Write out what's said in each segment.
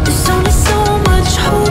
There's only so much hope.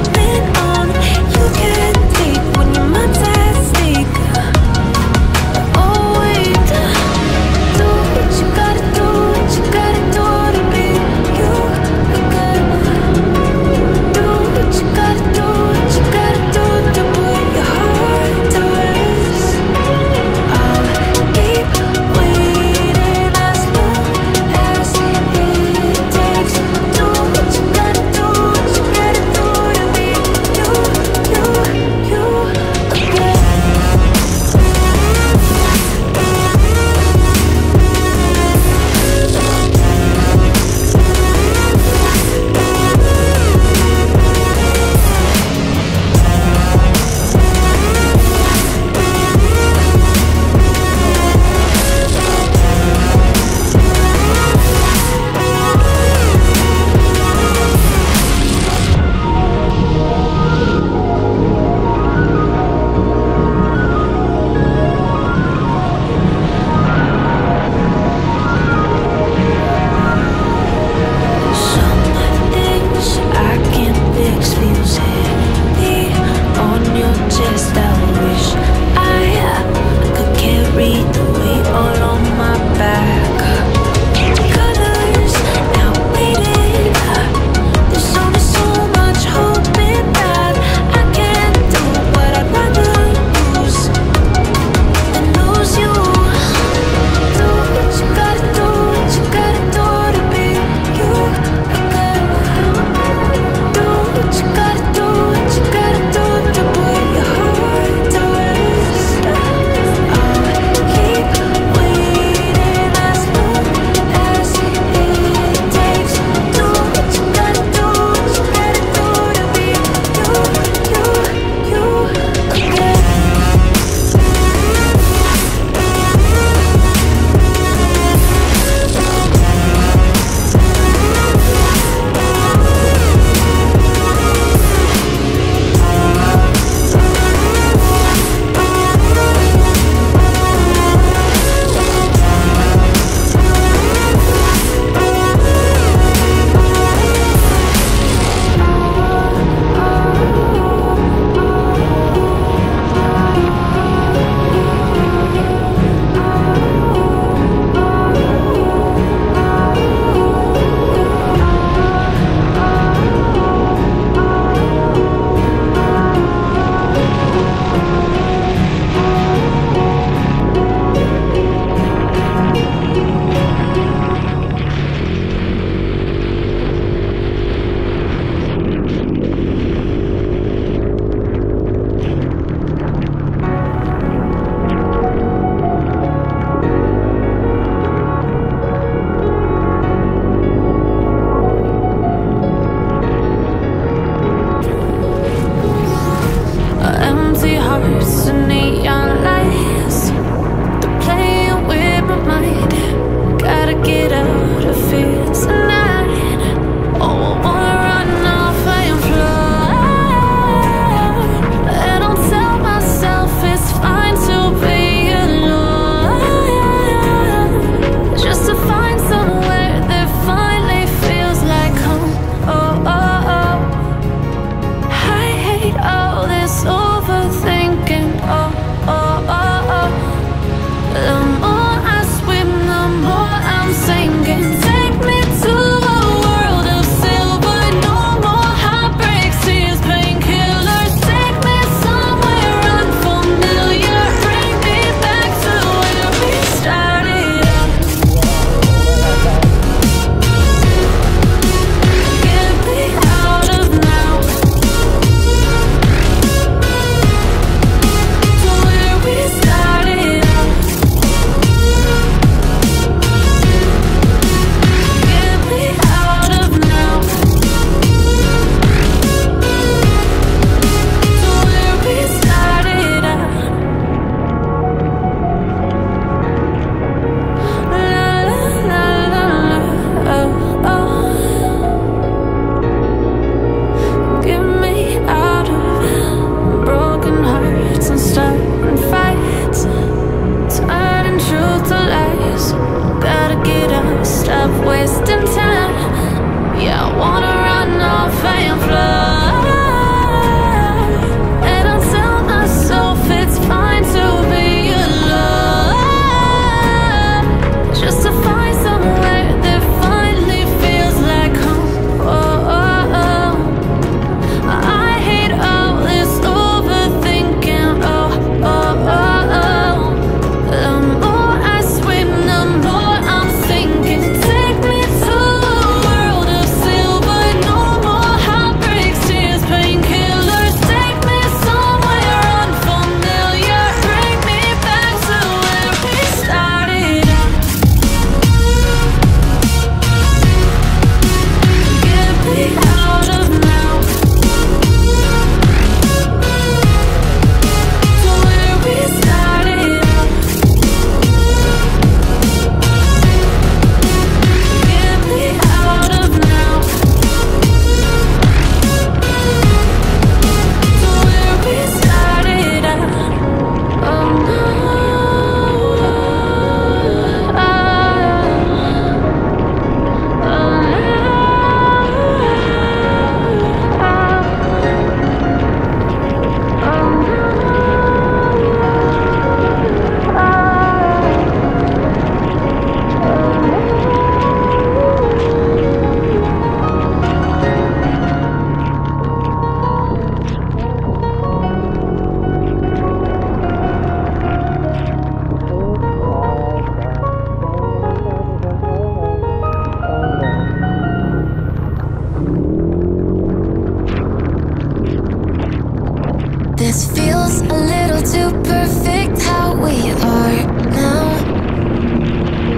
This feels a little too perfect how we are now.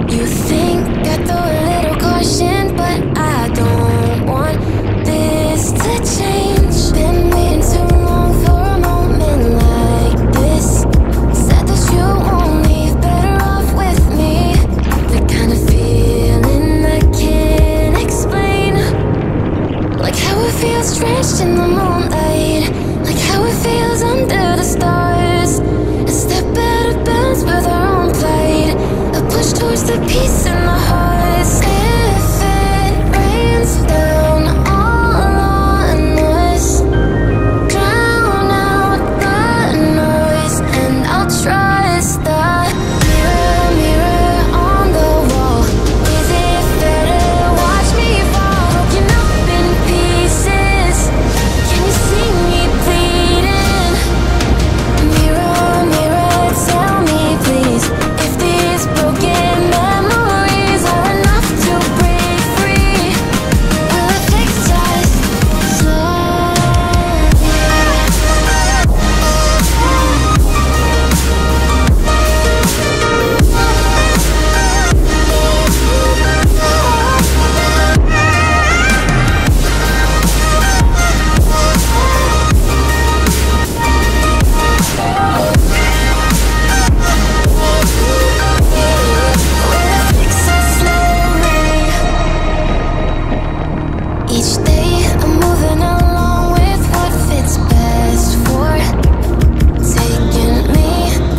You think I throw a little caution, but I don't want this to change. Been waiting too long for a moment like this. Said that you won't leave, better off with me. The kind of feeling I can't explain. Like how it feels drenched in the moonlight, like how it feels under the stars. A step out of bounds with our own plight, a push towards the peace in the hearts. If it rains down all on us, drown out the noise, and I'll trust the mirror, mirror on the wall. Is it fair to watch me fall, broken up in pieces? Can you see me bleeding? Mirror, mirror, tell me please, if these broken memories are enough to break free. Will it fix us slowly? Each day I'm moving along with what fits best for, taking me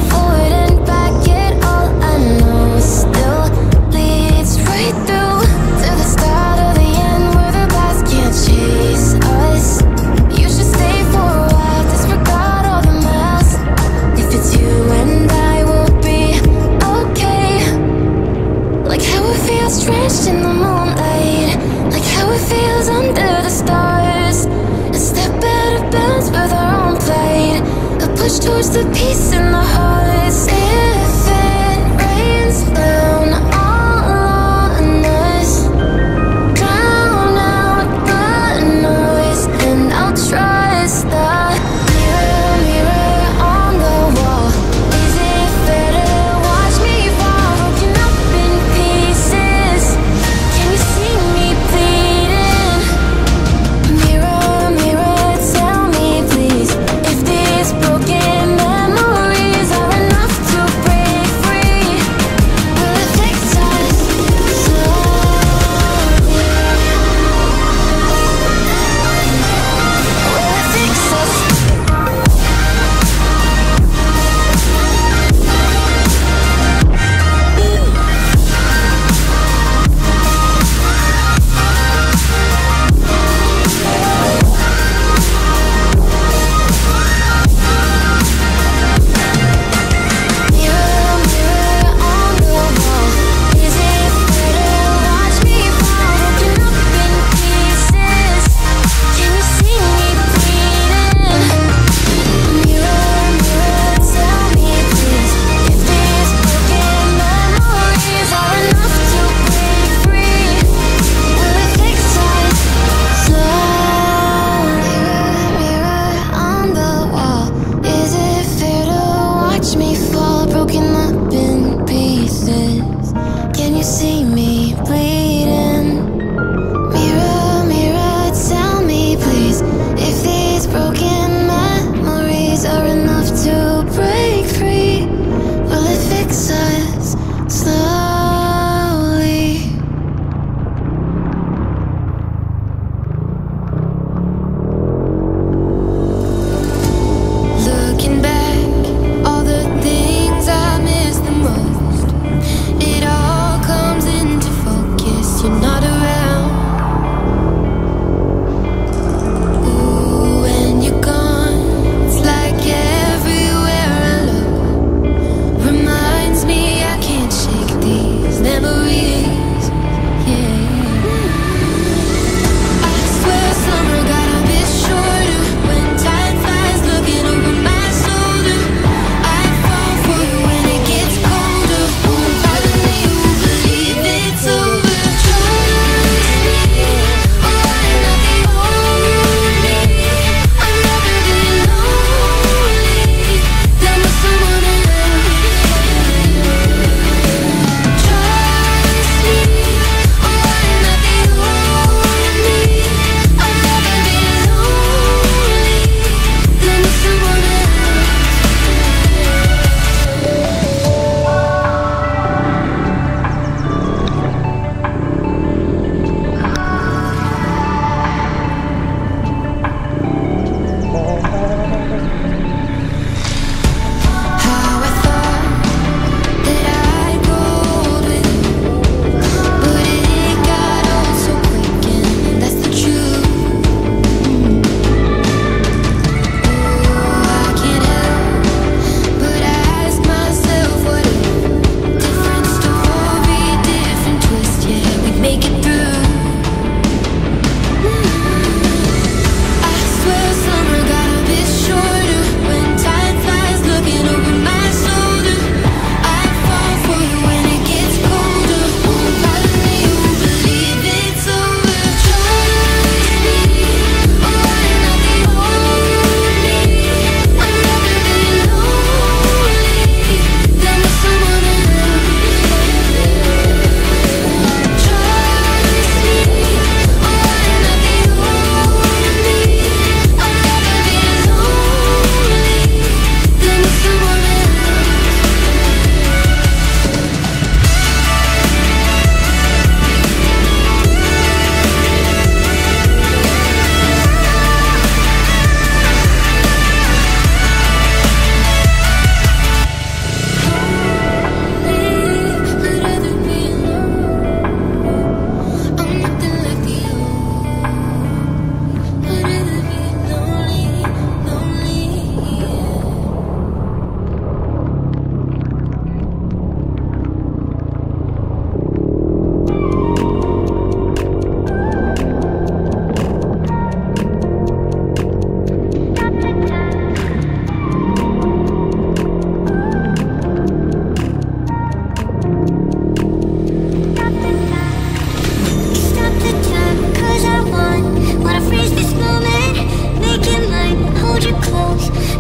forward and back. Yet all I know still leads right through to the start of the end, where the past can't chase us. You should stay for a while, disregard all the miles. If it's you and I, will be okay. Like how it feels drenched in the moonlight, like how it feels under the stars. A step out of bounds with our own plight, a push towards the peace in the hearts. If it rains down all on us, drown out the noise, and I'll trust the mirror, mirror on the wall. Is it fair to watch me fall, broken up in pieces? Can you see me bleeding? Mirror, mirror, tell me please, if these broken memories are you close.